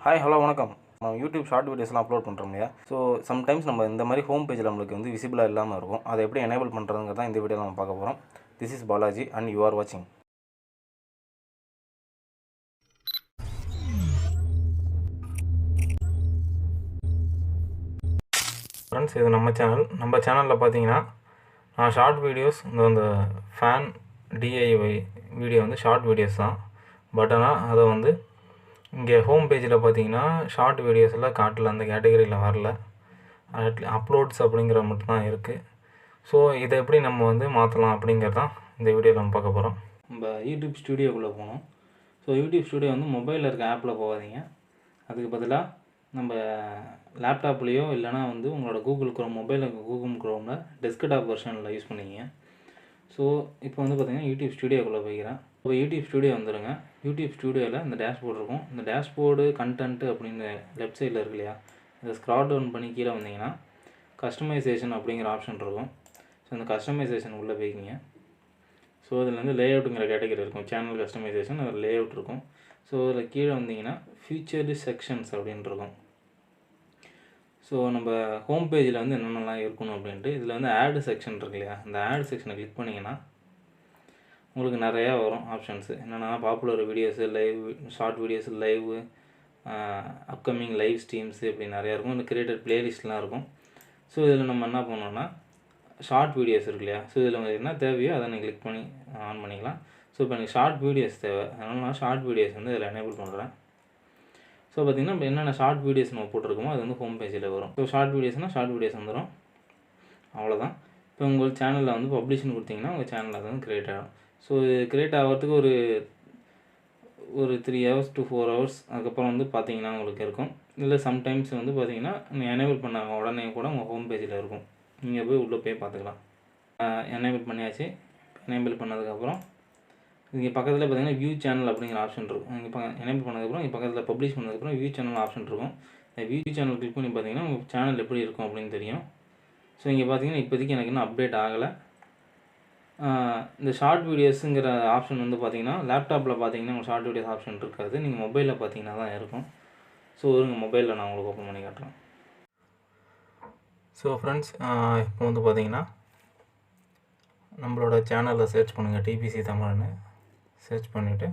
Hi hello வணக்கம். நம்ம YouTube short வீடியோஸ்லாம் அப்லோட் பண்ணுறோம் இல்லையா? ஸோ சம்டைம்ஸ் நம்ம இந்த மாதிரி ஹோம் பேஜில் நம்மளுக்கு வந்து விசிபிளாக இல்லாமல் இருக்கும். அதை எப்படி எனேபிள் பண்ணுறதுங்கிறது தான் இந்த வீடியோவில் நம்ம பார்க்க போகிறோம். This is Balaji and you are வாட்சிங். ஃப்ரெண்ட்ஸ், இது நம்ம சேனலில் பார்த்தீங்கன்னா நான் ஷார்ட் வீடியோஸ் இந்த ஃபேன் டிஐஒய் வீடியோ வந்து ஷார்ட் வீடியோஸ் தான். பட் ஆனால் அதை வந்து இங்கே ஹோம் பேஜில் பார்த்தீங்கன்னா ஷார்ட் வீடியோஸ் எல்லாம் காட்டல, அந்த கேட்டகரியில் வரல. அப்லோட்ஸ் அப்படிங்கிற மட்டும்தான் இருக்குது. ஸோ இதை எப்படி நம்ம வந்து மாற்றலாம் அப்படிங்கிறது தான் இந்த வீடியோவில் நம்ம பார்க்க போகிறோம். நம்ம யூடியூப் ஸ்டுடியோக்குள்ளே போகணும். ஸோ யூடியூப் ஸ்டுடியோ வந்து மொபைலில் இருக்க ஆப்பில் போகாதீங்க. அதுக்கு பதிலாக நம்ம லேப்டாப்லேயோ இல்லைனா வந்து உங்களோட கூகுள் குரோம், மொபைலில் கூகுள் குரோமில் டெஸ்க்டாப் வெர்ஷனில் யூஸ் பண்ணிக்கிங்க. ஸோ இப்போ வந்து பார்த்திங்கன்னா யூடியூப் ஸ்டுடியோக்குள்ளே போய்க்கிறேன். இப்போ யூடியூப் ஸ்டுடியோ வந்துடுங்க. யூடியூப் ஸ்டுடியோவில் இந்த டேஷ்போர்டு இருக்கும். இந்த டேஷ்போர்டு கண்டென்ட்டு அப்படின்னு லெஃப்ட் சைடில் இருக்கு இல்லையா, இதை ஸ்க்ரால் டவுன் பண்ணி கீழே வந்தீங்கன்னா கஸ்டமைசேஷன் அப்படிங்கிற ஆப்ஷன் இருக்கும். ஸோ இந்த கஸ்டமைசேஷன் உள்ளே போய்க்கிங்க. ஸோ இதில் வந்து லேஅவுட்டுங்கிற கேட்டகரி இருக்கும். சேனல் கஸ்டமைசேஷன், அதில் லேஅவுட் இருக்கும். ஸோ அதில் கீழே வந்தீங்கன்னா ஃபியூச்சர்டு செக்ஷன்ஸ் அப்படின்னு இருக்கும். ஸோ நம்ம ஹோம் பேஜில் வந்து என்னென்னலாம் இருக்கணும் அப்படின்ட்டு இதில் வந்து ஆடு செக்ஷன் இருக்கு இல்லையா, இந்த ஆடு செக்ஷனை கிளிக் பண்ணிங்கன்னா உங்களுக்கு நிறையா வரும் ஆப்ஷன்ஸு. என்னென்னா popular videos, live short videos, live, upcoming live streams இப்படி நிறையா இருக்கும். இந்த கிரியேட்டட் ப்ளேலிஸ்ட்லாம் இருக்கும். ஸோ இதில் நம்ம என்ன பண்ணோன்னா ஷார்ட் வீடியோஸ் இருக்கு இல்லையா, ஸோ இதில் உங்களுக்கு என்ன தேவையோ அதை நீங்கள் கிளிக் பண்ணி ஆன் பண்ணிக்கலாம். ஸோ இப்போ எனக்கு ஷார்ட் வீடியோஸ் தேவை, அதனால் நான் ஷார்ட் வீடியோஸ் வந்து இதில் எனேபிள் பண்ணுறேன். ஸோ பார்த்திங்கன்னா இப்போ என்னென்ன ஷார்ட் வீடியோஸ் நம்ம போட்டிருக்கோமோ அது வந்து ஹோம் பேஜில் வரும். ஸோ ஷார்ட் வீடியோஸ்னால் ஷார்ட் வீடியோஸ் வந்துடும். அவ்வளோதான். இப்போ உங்கள் சேனலில் வந்து பப்ளிஷ்னு கொடுத்தீங்கன்னா உங்கள் சேனலில் அது வந்து க்ரியேட் ஆகும். ஸோ இது க்ரியேட் ஆகிறதுக்கு ஒரு 3 hours to 4 hours அதுக்கப்புறம் வந்து பார்த்தீங்கன்னா உங்களுக்கு இருக்கும். இல்லை சம்டைம்ஸ் வந்து பார்த்தீங்கன்னா நீங்கள் எனேபிள் பண்ண உடனே கூட உங்கள் ஹோம் பேஜில் இருக்கும். நீங்கள் போய் உள்ளே போய் பார்த்துக்கலாம். எனேபிள் பண்ணியாச்சு. எனேபிள் பண்ணதுக்கப்புறம் இங்கே பக்கத்தில் பார்த்தீங்கன்னா வியூ சேனல் அப்படிங்கிற ஆப்ஷன் இருக்கும். இங்கே எனேபிள் பண்ணதுக்கப்புறம் இங்கே பக்கத்தில் பப்ளிஷ் பண்ணதுக்கப்புறம் வியூ சேனல் ஆப்ஷன் இருக்கும். இந்த வியூ சேனல் கிளிக் பண்ணி பார்த்தீங்கன்னா உங்கள் சேனல் எப்படி இருக்கும் அப்படின்னு தெரியும். ஸோ இங்கே பார்த்தீங்கன்னா இப்போதைக்கு எனக்கு இன்னும் அப்டேட் ஆகலை. இந்த ஷார்ட் வீடியோஸுங்கிற ஆப்ஷன் வந்து பார்த்திங்கன்னா லேப்டாப்பில் பார்த்தீங்கன்னா உங்கள் ஷார்ட் வீடியோஸ் ஆப்ஷன் இருக்காது. நீங்கள் மொபைலில் பார்த்தீங்கன்னா தான் இருக்கும். ஸோ உங்கள் மொபைலில் நான் உங்களுக்கு ஓப்பன் பண்ணி காட்டுறேன். ஸோ ஃப்ரெண்ட்ஸ், இப்போ வந்து பார்த்திங்கன்னா நம்மளோட சேனலில் சர்ச் பண்ணுங்கள், டிபிசி தமிழ்னு சர்ச் பண்ணிவிட்டு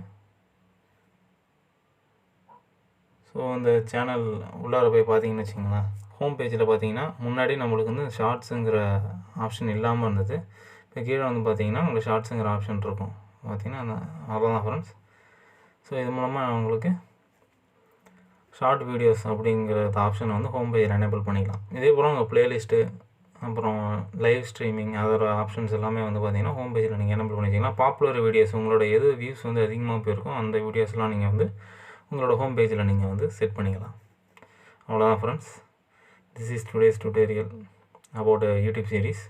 ஸோ அந்த சேனல் உள்ளார போய் பார்த்தீங்கன்னு வச்சுங்களேன், ஹோம் பேஜில் பார்த்தீங்கன்னா முன்னாடி நம்மளுக்கு வந்து ஷார்ட்ஸுங்கிற ஆப்ஷன் இல்லாமல் இருந்தது. இப்போ கீழே வந்து பார்த்தீங்கன்னா உங்களுக்கு ஷார்ட்ஸுங்கிற ஆப்ஷன் இருக்கும். பார்த்தீங்கன்னா அவ்வளோதான் ஃப்ரெண்ட்ஸ். ஸோ இது மூலமாக உங்களுக்கு ஷார்ட் வீடியோஸ் அப்படிங்கிற ஆப்ஷனை வந்து ஹோம் பேஜில் எனேபிள் பண்ணிக்கலாம். இதே போல் உங்கள் ப்ளேலிஸ்ட்டு, அப்புறம் லைவ் ஸ்ட்ரீமிங் அதோட ஆப்ஷன்ஸ் எல்லாமே வந்து பார்த்திங்கன்னா ஹோம் பேஜில் நீங்கள் எனேபிள் பண்ணிக்கலாம். பாப்புலர் வீடியோஸ் உங்களோட எது வியூஸ் வந்து அதிகமாக போயிருக்கும் அந்த வீடியோஸ்லாம் நீங்கள் வந்து உங்களோட ஹோம் பேஜில் நீங்கள் வந்து செட் பண்ணிக்கலாம். அவ்வளோதான் friends. This is today's tutorial about YouTube series.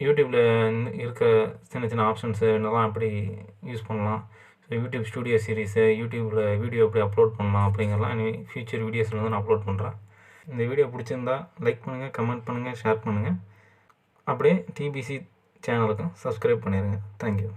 யூடியூப்பில் இருக்க சின்ன சின்ன ஆப்ஷன்ஸு என்னெல்லாம் எப்படி யூஸ் பண்ணலாம், ஸோ யூடியூப் ஸ்டுடியோ சீரீஸு, யூடியூப்பில் வீடியோ எப்படி அப்லோட் பண்ணலாம் அப்படிங்கிறலாம் இனி ஃபியூச்சர் வீடியோஸில் வந்து நான் அப்லோட் பண்ணுறேன். இந்த வீடியோ பிடிச்சிருந்தா லைக் பண்ணுங்கள், கமெண்ட் பண்ணுங்கள், ஷேர் பண்ணுங்கள். அப்படியே டிபிசி சேனலுக்கும் சப்ஸ்கிரைப் பண்ணிடுங்க. தேங்க்யூ.